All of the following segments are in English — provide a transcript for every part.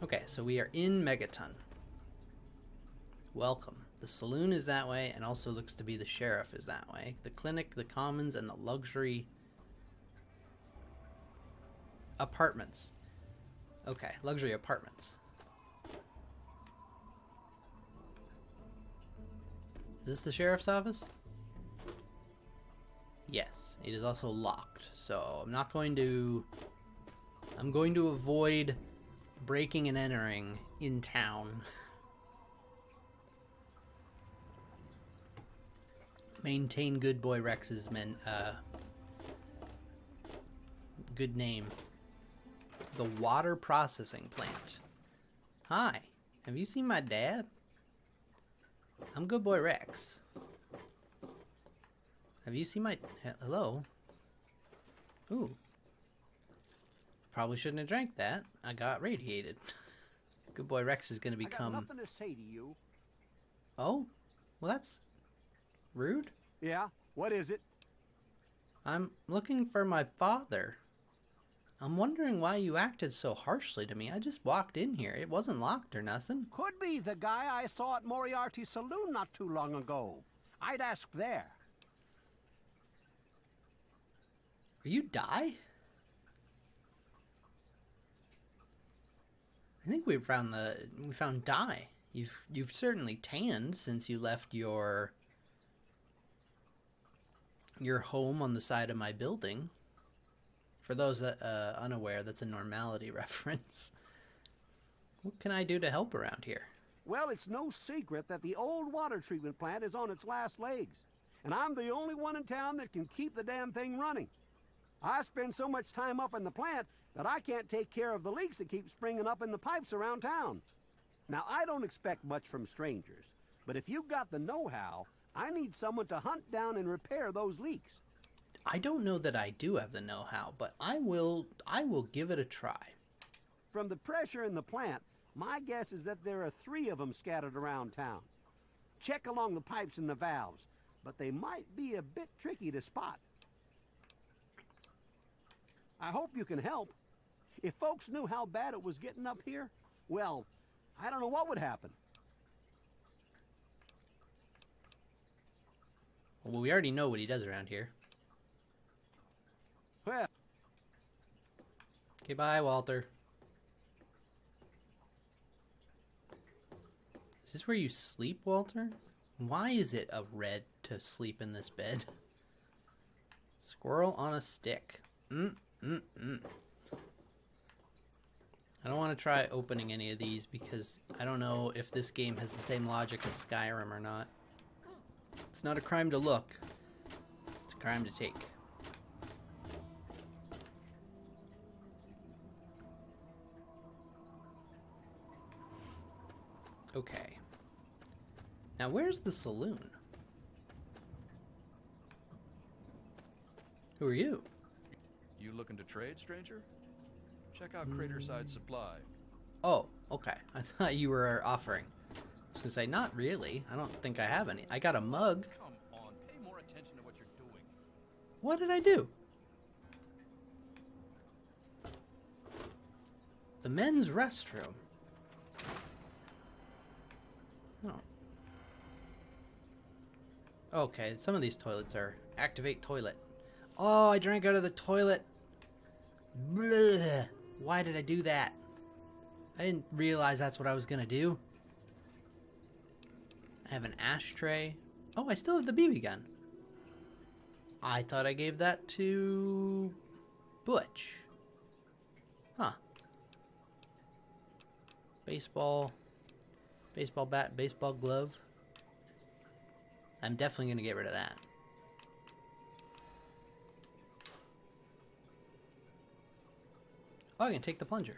Okay, so we are in Megaton. Welcome. The saloon is that way, and also looks to be the sheriff is that way. The clinic, the commons, and the luxury apartments. Okay, luxury apartments. Is this the sheriff's office? Yes, it is also locked, so I'm not going to... I'm going to avoid breaking and entering in town. Maintain Good Boy Rex's good name. The water processing plant. Hi, have you seen my dad? I'm Good Boy Rex. Have you seen my... Hello? Ooh. Probably shouldn't have drank that. I got radiated. Good Boy Rex is going to become... I got nothing to say to you. Oh? Well, that's rude. Yeah? What is it? I'm looking for my father. I'm wondering why you acted so harshly to me. I just walked in here. It wasn't locked or nothing. Could be the guy I saw at Moriarty's saloon not too long ago. I'd ask there. Are you Die? I think we found Die. You've certainly tanned since you left your home on the side of my building. For those that unaware, that's a normality reference. What can I do to help around here? Well, it's no secret that the old water treatment plant is on its last legs. And I'm the only one in town that can keep the damn thing running. I spend so much time up in the plant that I can't take care of the leaks that keep springing up in the pipes around town. Now, I don't expect much from strangers, but if you've got the know-how, I need someone to hunt down and repair those leaks. I don't know that I do have the know-how, but I will give it a try. From the pressure in the plant, my guess is that there are 3 of them scattered around town. Check along the pipes and the valves, but they might be a bit tricky to spot. I hope you can help. If folks knew how bad it was getting up here, well, I don't know what would happen. Well, we already know what he does around here. Well, Okay, bye, Walter. Is this where you sleep, Walter? Why is it a red to sleep in this bed? Squirrel on a stick. I don't want to try opening any of these because I don't know if this game has the same logic as Skyrim or not. It's not a crime to look. It's a crime to take. Okay. Now where's the saloon? Who are you? You looking to trade, stranger? Check out Craterside Supply. Oh, okay. I thought you were offering. I was gonna say, not really. I don't think I have any. I got a mug. Come on, pay more attention to what you're doing. What did I do? The men's restroom. Oh. Okay, some of these toilets are activate toilet. Oh, I drank out of the toilet. Blech. Why did I do that? I didn't realize that's what I was gonna do. I have an ashtray. Oh, I still have the BB gun. I thought I gave that to Butch. Huh. Baseball bat, baseball glove. I'm definitely going to get rid of that. Oh, I can take the plunger.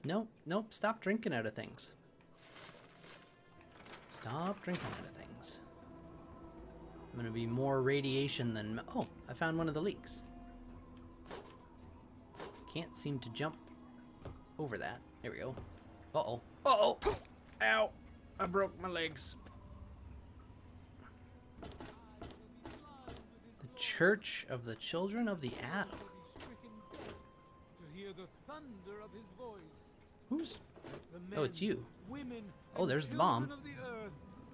Nope, stop drinking out of things. Stop drinking out of things. I'm going to be more radiation than... Oh, I found one of the leaks. Can't seem to jump over that. There we go. Uh-oh. Uh-oh! Ow! I broke my legs. The Church of the Children of the Atom. the thunder of his voice. Who's... The Oh, men, it's you. Women, Oh, and there's the children bomb. of the earth,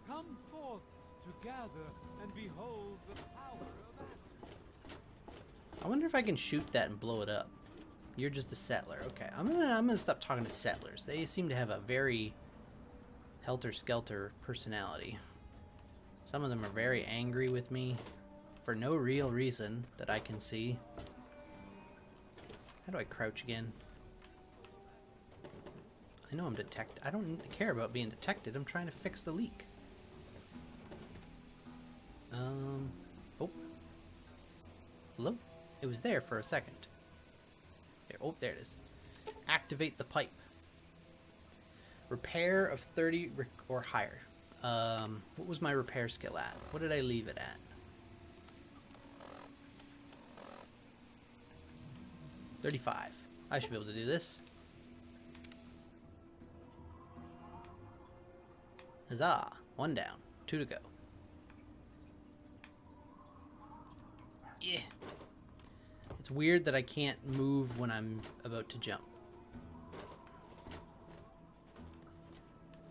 come forth to gather and behold the power of Adam. I wonder if I can shoot that and blow it up. You're just a settler. Okay, I'm gonna stop talking to settlers. They seem to have a very helter-skelter personality. Some of them are very angry with me for no real reason that I can see. How do I crouch again? I know I'm detected. I don't care about being detected. I'm trying to fix the leak. Oh. Hello? It was there for a second. There. Oh, there it is. Activate the pipe. Repair of 30 or higher. What was my repair skill at? What did I leave it at? 35. I should be able to do this. Huzzah! 1 down. 2 to go. Yeah. It's weird that I can't move when I'm about to jump.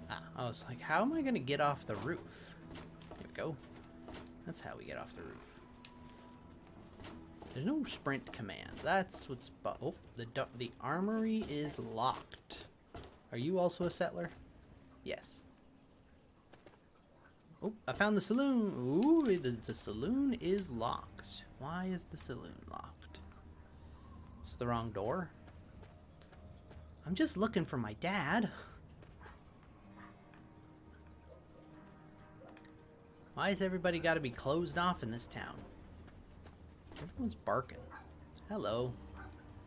I was like, how am I going to get off the roof? There we go. That's how we get off the roof. There's no sprint command. That's what's... Oh, the armory is locked. Are you also a settler? Yes. Oh, I found the saloon. Ooh, the saloon is locked. Why is the saloon locked? It's the wrong door. I'm just looking for my dad. Why has everybody got to be closed off in this town? Everyone's barking. Hello.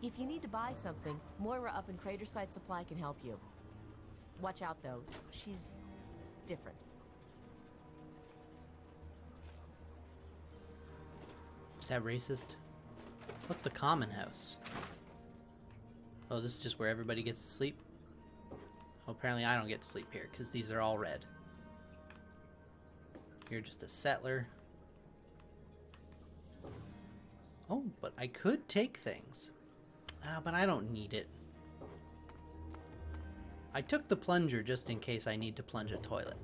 If you need to buy something, Moira up in Craterside Supply can help you. Watch out, though. She's different. Is that racist? What's the common house? Oh, this is just where everybody gets to sleep? Oh, apparently I don't get to sleep here, because these are all red. You're just a settler. Oh, but I could take things. But I don't need it. I took the plunger just in case I need to plunge a toilet.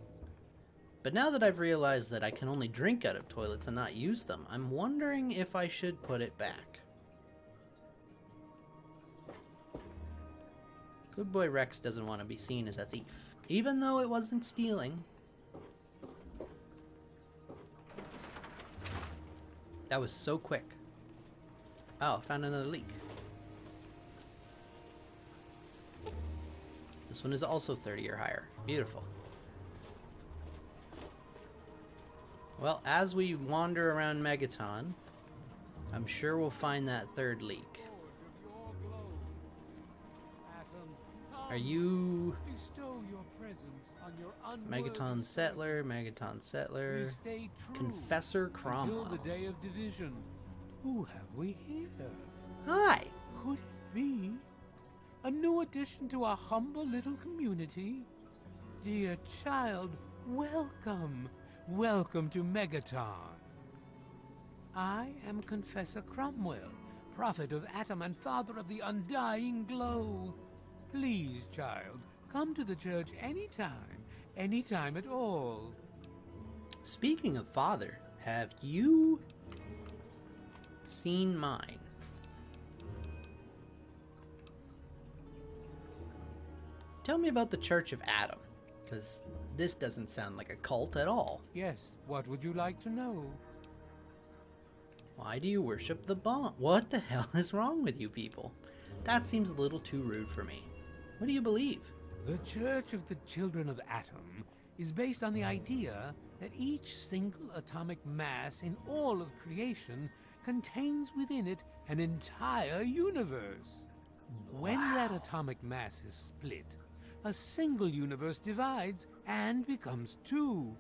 But now that I've realized that I can only drink out of toilets and not use them, I'm wondering if I should put it back. Good Boy Reks doesn't want to be seen as a thief, even though it wasn't stealing. That was so quick. Oh, found another leak. This one is also 30 or higher. Beautiful. Well, as we wander around Megaton, I'm sure we'll find that third leak. Are you... Bestow your presence on your Megaton Settler, Megaton Settler, Confessor Cromwell. Until the day of division. Who have we here? Hi! Could it be a new addition to our humble little community? Dear child, welcome. Welcome to Megaton. I am Confessor Cromwell, prophet of Atom and father of the undying glow. Please, child, come to the church anytime at all. Speaking of father, have you seen mine? Tell me about the Church of Atom, because this doesn't sound like a cult at all. Yes, what would you like to know? Why do you worship the bomb? What the hell is wrong with you people? That seems a little too rude for me. What do you believe? The Church of the Children of Atom is based on the idea that each single atomic mass in all of creation contains within it an entire universe. When that atomic mass is split, a single universe divides and becomes two,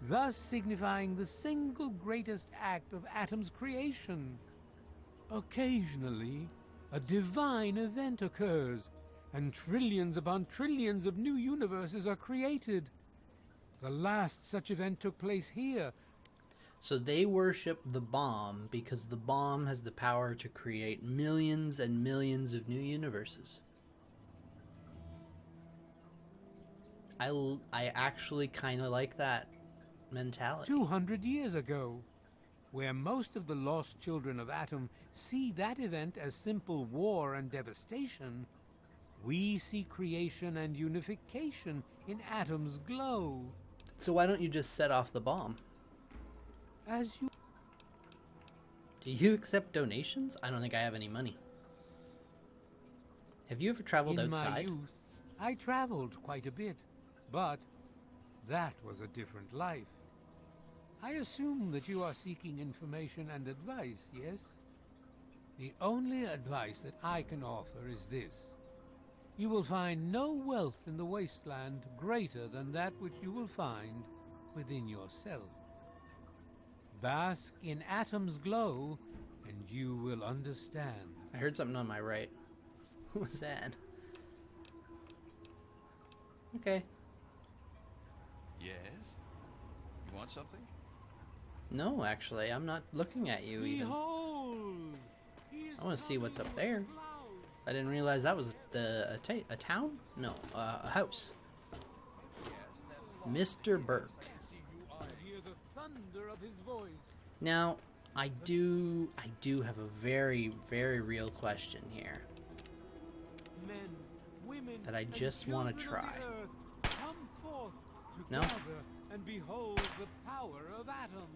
thus signifying the single greatest act of Atom's creation. Occasionally, a divine event occurs, and trillions upon trillions of new universes are created. The last such event took place here. So they worship the bomb because the bomb has the power to create millions and millions of new universes. I actually kind of like that mentality. 200 years ago, where most of the lost children of Atom see that event as simple war and devastation, we see creation and unification in Atom's glow. So why don't you just set off the bomb? As you... Do you accept donations? I don't think I have any money. Have you ever traveled In outside? my youth, I traveled quite a bit, but that was a different life. I assume that you are seeking information and advice, yes? The only advice that I can offer is this. You will find no wealth in the wasteland greater than that which you will find within yourself. Bask in Atom's glow, and you will understand. I heard something on my right. What was that? Okay. Yes? You want something? No, actually, I'm not looking at you even. Behold! I want to see what's up there. I didn't realize that was a town? No, a house. Mr. Burke. Hear the thunder of his voice. Now, I do have a very, very real question here Men, women, that I and just want to children of try. the earth, come forth No? together and behold the power of Atom.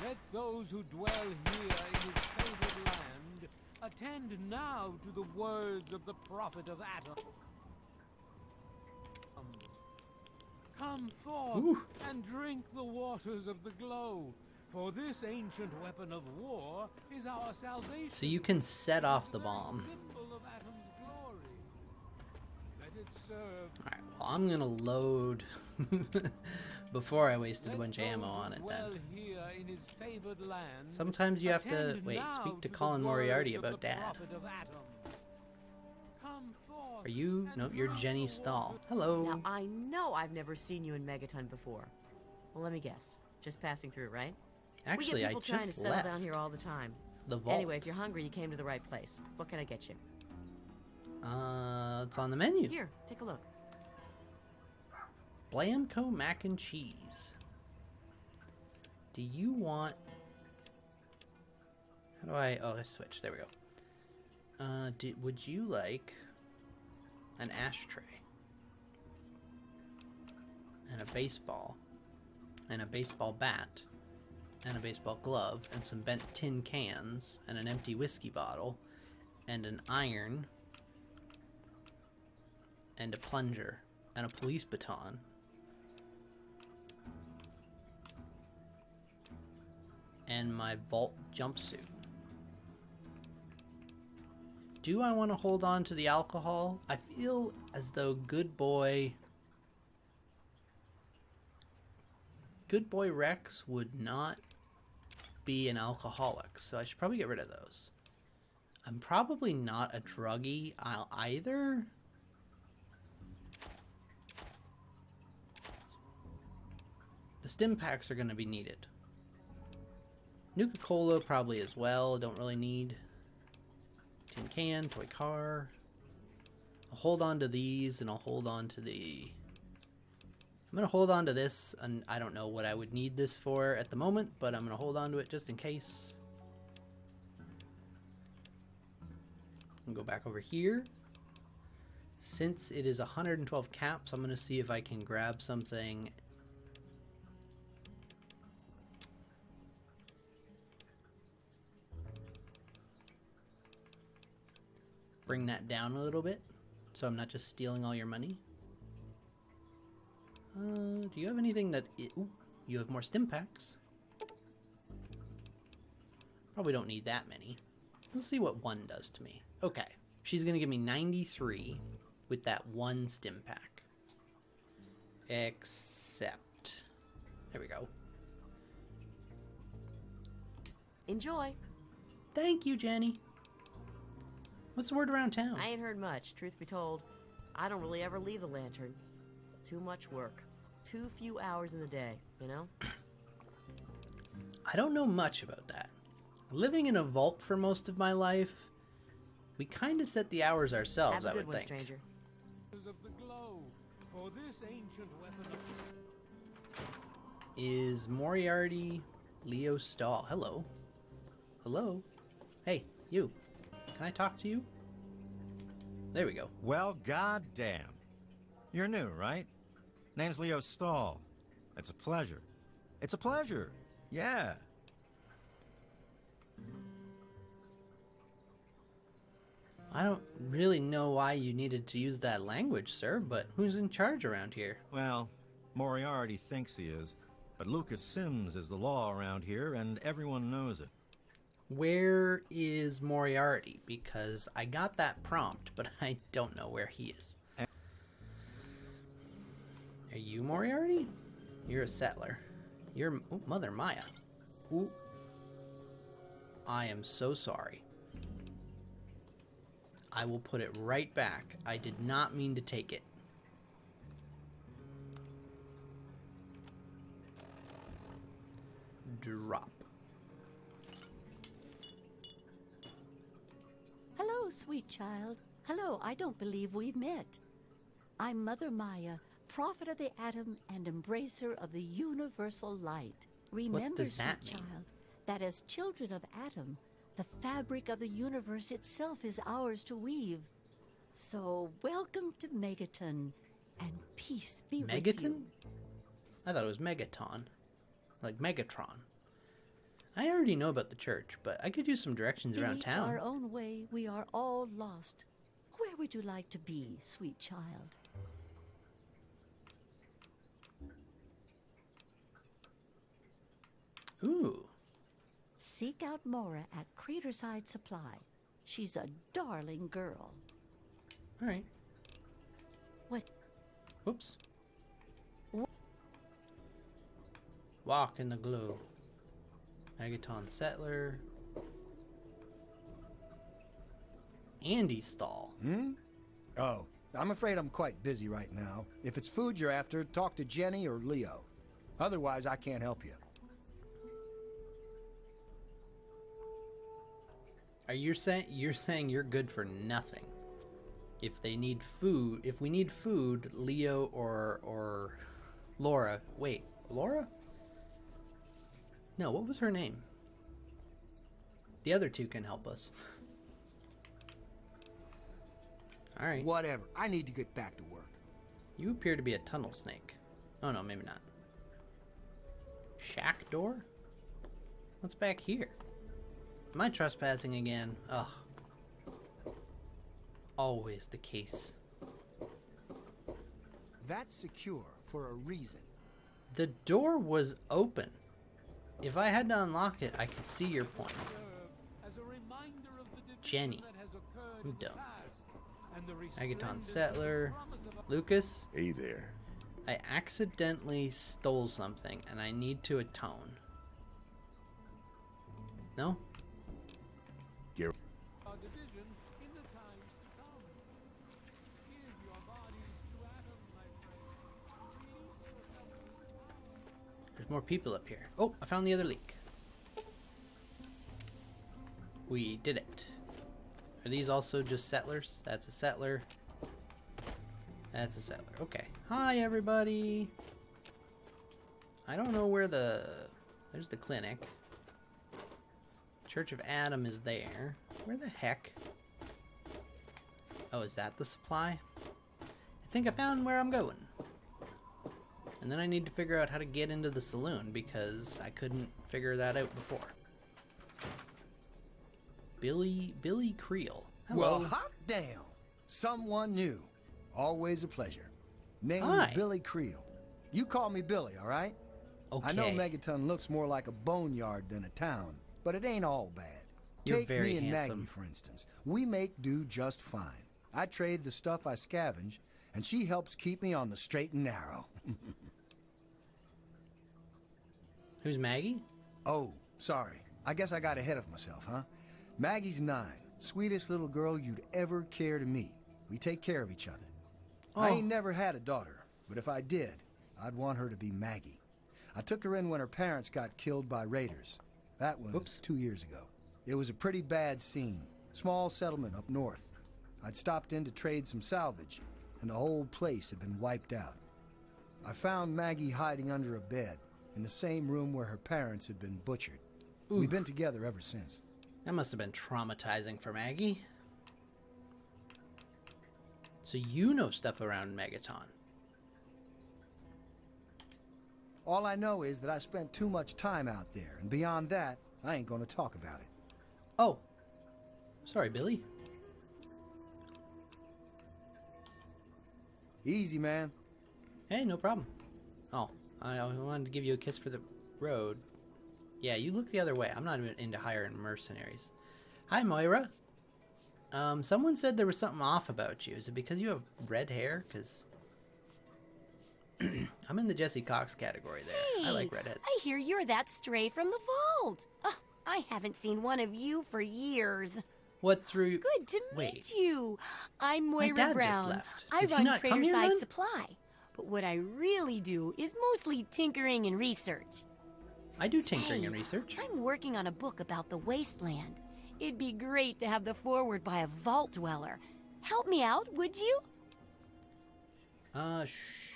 Let those who dwell here in his favored land attend now to the words of the prophet of Atom. Come forth Ooh. and drink the waters of the glow, for this ancient weapon of war is our salvation. So you can set off the bomb. Symbol of Atom's glory. Let it serve. Alright, well, I'm gonna load before I wasted a Let bunch of ammo those who on it dwell then. here in his favored land Sometimes you have to, attend wait, now speak to the Colin words Moriarty of about the Dad. prophet of Atom. Come forth Are you? and Nope, you're drink Jenny the Stahl. waters. Hello. Now, I know I've never seen you in Megaton before. Well, let me guess. Just passing through, right? Actually, we get I people trying to just settle left down here all the time. the vault. Anyway, if you're hungry, you came to the right place. What can I get you? It's on the menu. Here, take a look. Blamco mac and cheese. Do you want... How do I... Oh, I switch. There we go. Would you like an ashtray? And a baseball. And a baseball bat. And a baseball glove. And some bent tin cans. And an empty whiskey bottle. And an iron. And a plunger. And a police baton. And my vault jumpsuit. Do I want to hold on to the alcohol? I feel as though Good Boy Reks would not be an alcoholic, so I should probably get rid of those. I'm probably not a druggie either. The stim packs are going to be needed. Nuka-Cola probably as well, don't really need. Tin can, toy car. I'll hold on to these and I'll hold on to the... I'm going to hold on to this, and I don't know what I would need this for at the moment, but I'm going to hold on to it just in case. And go back over here. Since it is 112 caps, I'm going to see if I can grab something. Bring that down a little bit, so I'm not just stealing all your money. Do you have anything that... Ooh, you have more stim packs. Probably don't need that many. Let's see what one does to me. Okay, she's going to give me 93 with that one stim pack. Except... There we go. Enjoy. Thank you, Jenny. What's the word around town? I ain't heard much. Truth be told, I don't really ever leave the lantern. Too much work. Too few hours in the day, you know? I don't know much about that. Living in a vault for most of my life, we kind of set the hours ourselves, Have a I good would one, think. stranger. Of the glow, for this ancient weapon of... Is Moriarty Leo Stahl? Hello. Hello. Hey, you. Can I talk to you? There we go. Well, goddamn. You're new, right? Name's Leo Stahl. It's a pleasure. It's a pleasure. Yeah. I don't really know why you needed to use that language, sir, but who's in charge around here? Well, Moriarty thinks he is, but Lucas Sims is the law around here, and everyone knows it. Where is Moriarty? Because I got that prompt, but I don't know where he is. Are you Moriarty? You're a settler. You're Mother Maya. Ooh. I am so sorry. I will put it right back. I did not mean to take it. Drop. Hello, sweet child. Hello, I don't believe we've met. I'm Mother Maya, prophet of the atom and embracer of the universal light. Remember, does that sweet mean? child, that as children of atom, the fabric of the universe itself is ours to weave. So, welcome to Megaton, and peace be with Megaton? you. I thought it was Megaton. Like Megatron. I already know about the church, but I could use some directions In around each town. our own way, we are all lost. Where would you like to be, sweet child? Ooh. Seek out Mora at Craterside Supply. She's a darling girl. Alright. What? Whoops. Walk in the glow. Megaton Settler. Andy Stall. Oh, I'm afraid I'm quite busy right now. If it's food you're after, talk to Jenny or Leo. Otherwise, I can't help you. Are you saying you're good for nothing? If they need food, if we need food, Leo or Laura. Wait, Laura? No, what was her name? The other two can help us. All right. Whatever. I need to get back to work. You appear to be a tunnel snake. Oh no, maybe not. Shack door? What's back here? Am I trespassing again? Ugh. Always the case. That's secure for a reason. The door was open. If I had to unlock it, I could see your point. As a reminder of the division Jenny. that has occurred I'm in the dumb. past, and the Megaton resplendence Settler. of the promise of Lucas, Hey there. I accidentally stole something and I need to atone. No? our division in the times to come. Give your bodies to Adam, my friend. There's more people up here. Oh, I found the other leak. We did it. Are these also just settlers? That's a settler. That's a settler. Okay. Hi, everybody. I don't know where there's the clinic. Church of Adam is there. Where the heck? Oh, is that the supply? I think I found where I'm going. And then I need to figure out how to get into the saloon because I couldn't figure that out before. Billy Creel. Hello. Well, hot damn. Someone new. Always a pleasure. Name's Hi. Billy Creel. You call me Billy, all right? Okay. I know Megaton looks more like a boneyard than a town, but it ain't all bad. You're Take very me and handsome. Maggie, for instance. We make do just fine. I trade the stuff I scavenge, and she helps keep me on the straight and narrow. Who's Maggie? Oh, sorry. I guess I got ahead of myself, huh? Maggie's 9. Sweetest little girl you'd ever care to meet. We take care of each other. I Oh. ain't never had a daughter, but if I did, I'd want her to be Maggie. I took her in when her parents got killed by raiders. That was Whoops. 2 years ago. It was a pretty bad scene. Small settlement up north. I'd stopped in to trade some salvage, and the whole place had been wiped out. I found Maggie hiding under a bed, in the same room where her parents had been butchered. Ooh. We've been together ever since. That must have been traumatizing for Maggie. So you know stuff around Megaton. All I know is that I spent too much time out there, and beyond that, I ain't gonna talk about it. Oh. Sorry, Billy. Easy, man. Hey, no problem. Oh, I wanted to give you a kiss for the road. Yeah, you look the other way. I'm not even into hiring mercenaries. Hi, Moira. Someone said there was something off about you. Is it because you have red hair? Because I'm in the Jesse Cox category there. Hey, I like redheads. I hear you're that stray from the vault. Oh, I haven't seen one of you for years. What through... Good to Wait. meet you. I'm Moira dad just Brown. left. I Did he run not come here Craterside then? Supply. But what I really do is mostly tinkering and research. I do tinkering Say, and research. I'm working on a book about the wasteland. It'd be great to have the foreword by a vault dweller. Help me out, would you?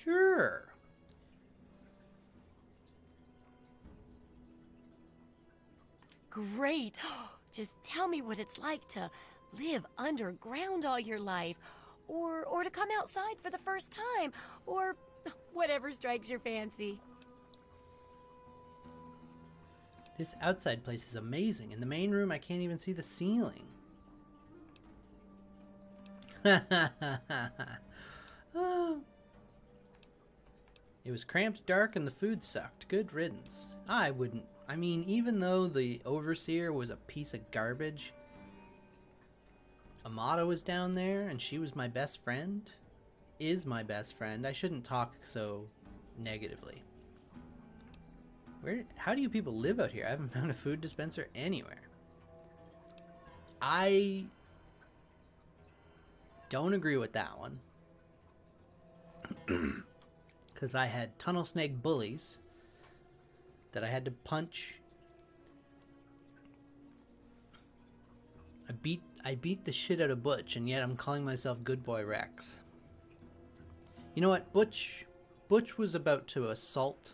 Sure. Great. Just tell me what it's like to live underground all your life, or to come outside for the first time, or whatever strikes your fancy. This outside place is amazing. In the main room, I can't even see the ceiling. Oh. It was cramped, dark, and the food sucked. Good riddance. I wouldn't. I mean, even though the overseer was a piece of garbage, Amada was down there, and she was my best friend. Is my best friend. I shouldn't talk so negatively. How do you people live out here? I haven't found a food dispenser anywhere. I don't agree with that one. Because I had tunnel snake bullies that I had to punch. I beat the shit out of Butch, and yet I'm calling myself Good Boy Reks. You know what? Butch was about to assault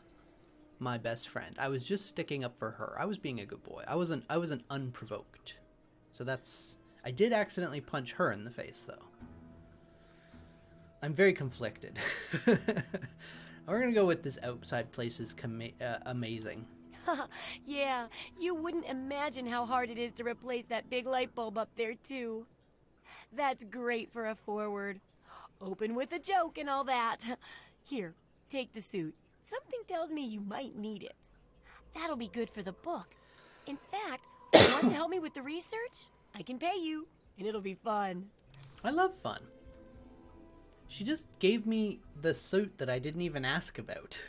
my best friend. I was just sticking up for her. I was being a good boy. I wasn't unprovoked. So that's... I did accidentally punch her in the face, though. I'm very conflicted. We're gonna go with this outside place is amazing. Yeah, you wouldn't imagine how hard it is to replace that big light bulb up there, too. That's great for a forward. Open with a joke and all that. Here, take the suit. Something tells me you might need it. That'll be good for the book. In fact, want to help me with the research? I can pay you, and it'll be fun. I love fun. She just gave me the suit that I didn't even ask about.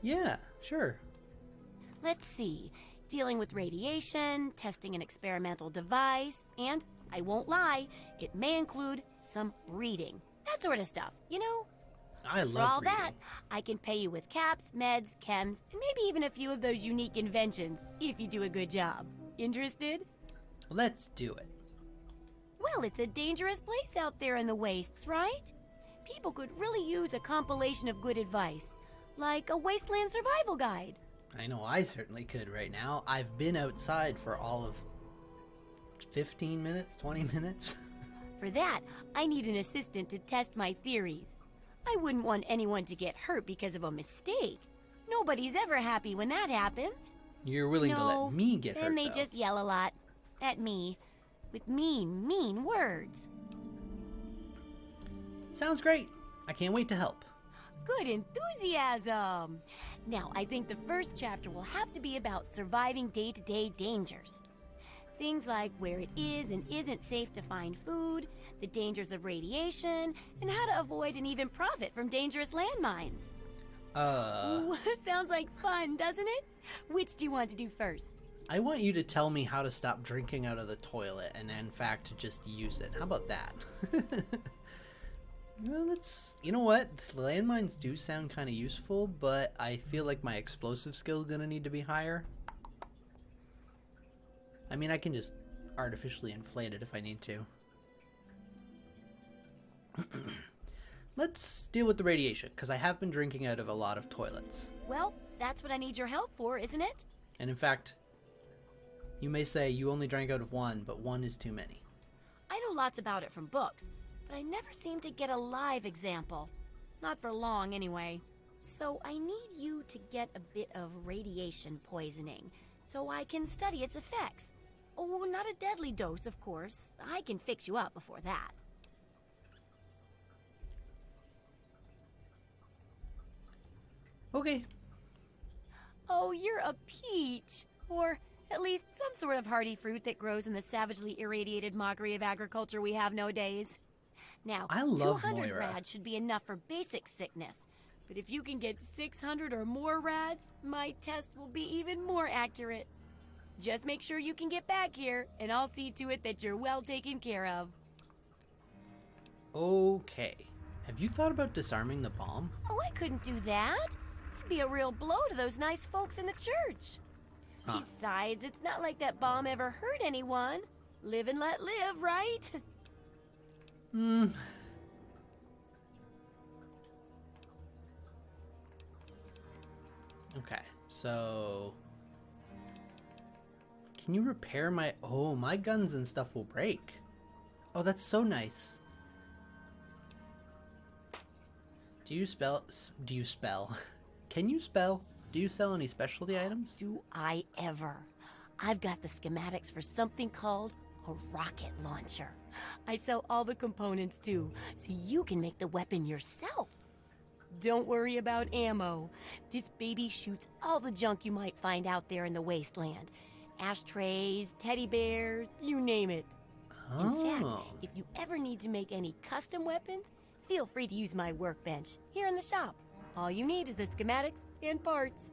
Yeah, sure. Let's see. Dealing with radiation, testing an experimental device, and, I won't lie, it may include some reading. That sort of stuff, you know? I love For all reading. that, I can pay you with caps, meds, chems, and maybe even a few of those unique inventions, if you do a good job. Interested? Let's do it. Well, it's a dangerous place out there in the wastes, right? People could really use a compilation of good advice, like a wasteland survival guide. I know I certainly could right now. I've been outside for all of 15 minutes, 20 minutes. For that, I need an assistant to test my theories. I wouldn't want anyone to get hurt because of a mistake. Nobody's ever happy when that happens. You're willing to No, let me get hurt, then they though. just yell a lot. At me. With mean, mean words. Sounds great. I can't wait to help. Good enthusiasm. Now, I think the first chapter will have to be about surviving day-to-day dangers. Things like where it is and isn't safe to find food, the dangers of radiation, and how to avoid and even profit from dangerous landmines. Ooh, sounds like fun, doesn't it? Which do you want to do first? I want you to tell me how to stop drinking out of the toilet and, in fact, to just use it. How about that? Well, let's... You know what? The landmines do sound kind of useful, but I feel like my explosive skill is going to need to be higher. I mean, I can just artificially inflate it if I need to. Let's deal with the radiation, because I have been drinking out of a lot of toilets. Well, that's what I need your help for, isn't it? And in fact, you may say you only drank out of one, but one is too many. I know lots about it from books, but I never seem to get a live example. Not for long, anyway. So I need you to get a bit of radiation poisoning, so I can study its effects. Oh, not a deadly dose, of course. I can fix you up before that. Okay. Oh, you're a peach. Or at least some sort of hardy fruit that grows in the savagely irradiated mockery of agriculture we have nowadays. Now, I love 200 Moira. rads should be enough for basic sickness. But if you can get 600 or more rads, my test will be even more accurate. Just make sure you can get back here, and I'll see to it that you're well taken care of. Okay. Have you thought about disarming the bomb? Oh, I couldn't do that. It'd be a real blow to those nice folks in the church. Huh. Besides, it's not like that bomb ever hurt anyone. Live and let live, right? Okay, so... Can you repair my... Oh, my guns and stuff will break. Oh, that's so nice. Do you spell... Can you spell? Do you sell any specialty items? Do I ever? I've got the schematics for something called a rocket launcher. I sell all the components too, so you can make the weapon yourself. Don't worry about ammo. This baby shoots all the junk you might find out there in the wasteland. Ashtrays, teddy bears, you name it. In fact, if you ever need to make any custom weapons, feel free to use my workbench here in the shop. All you need is the schematics and parts.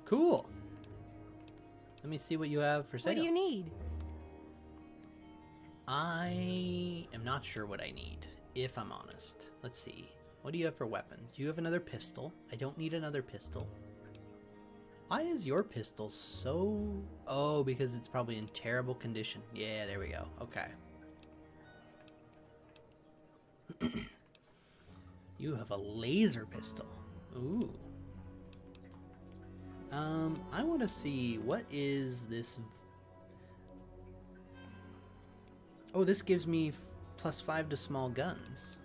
Cool. Let me see what you have for sale. What do you need? I am not sure what I need, if I'm honest. Let's see. What do you have for weapons? You have another pistol. I don't need another pistol. Why is your pistol so... Oh, because it's probably in terrible condition. Yeah, there we go. Okay. You have a laser pistol. Ooh. I want to see, what is this? Oh, this gives me +5 to small guns.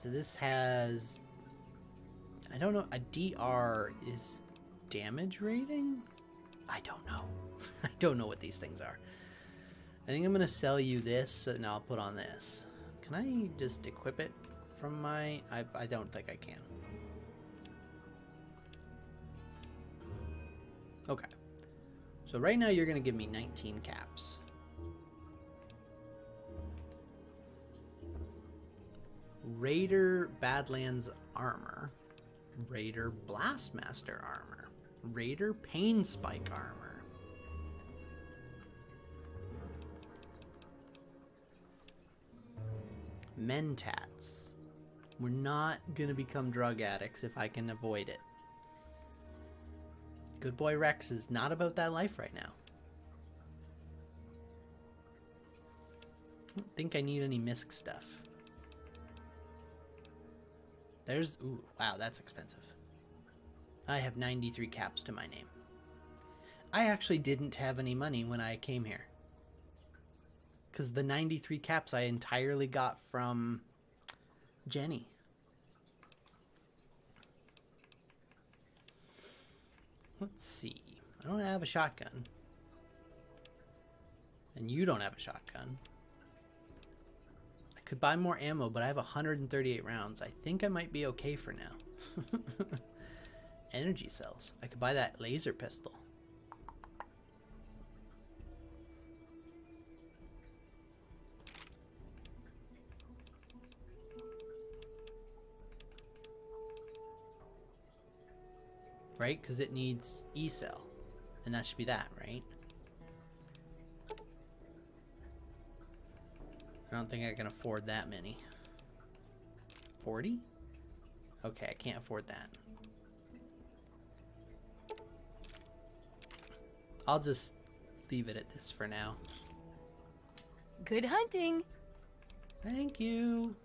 So this has, I don't know, a DR is damage rating? I don't know. I don't know what these things are. I think I'm going to sell you this and I'll put on this. Can I just equip it from my... I don't think I can. Okay. So right now you're going to give me 19 caps. Raider Badlands armor. Raider Blastmaster armor. Raider Pain Spike armor. Mentats. We're not going to become drug addicts if I can avoid it. Good Boy Reks is not about that life right now. I don't think I need any misc stuff. There's... Ooh, wow, that's expensive. I have 93 caps to my name. I actually didn't have any money when I came here. Because the 93 caps I entirely got from Jenny. Let's see. I don't have a shotgun. And you don't have a shotgun. I could buy more ammo, but I have 138 rounds. I think I might be okay for now. Energy cells. I could buy that laser pistol. Right? Because it needs E-cell. And that should be that, right? I don't think I can afford that many. 40? Okay, I can't afford that. I'll just leave it at this for now. Good hunting. Thank you.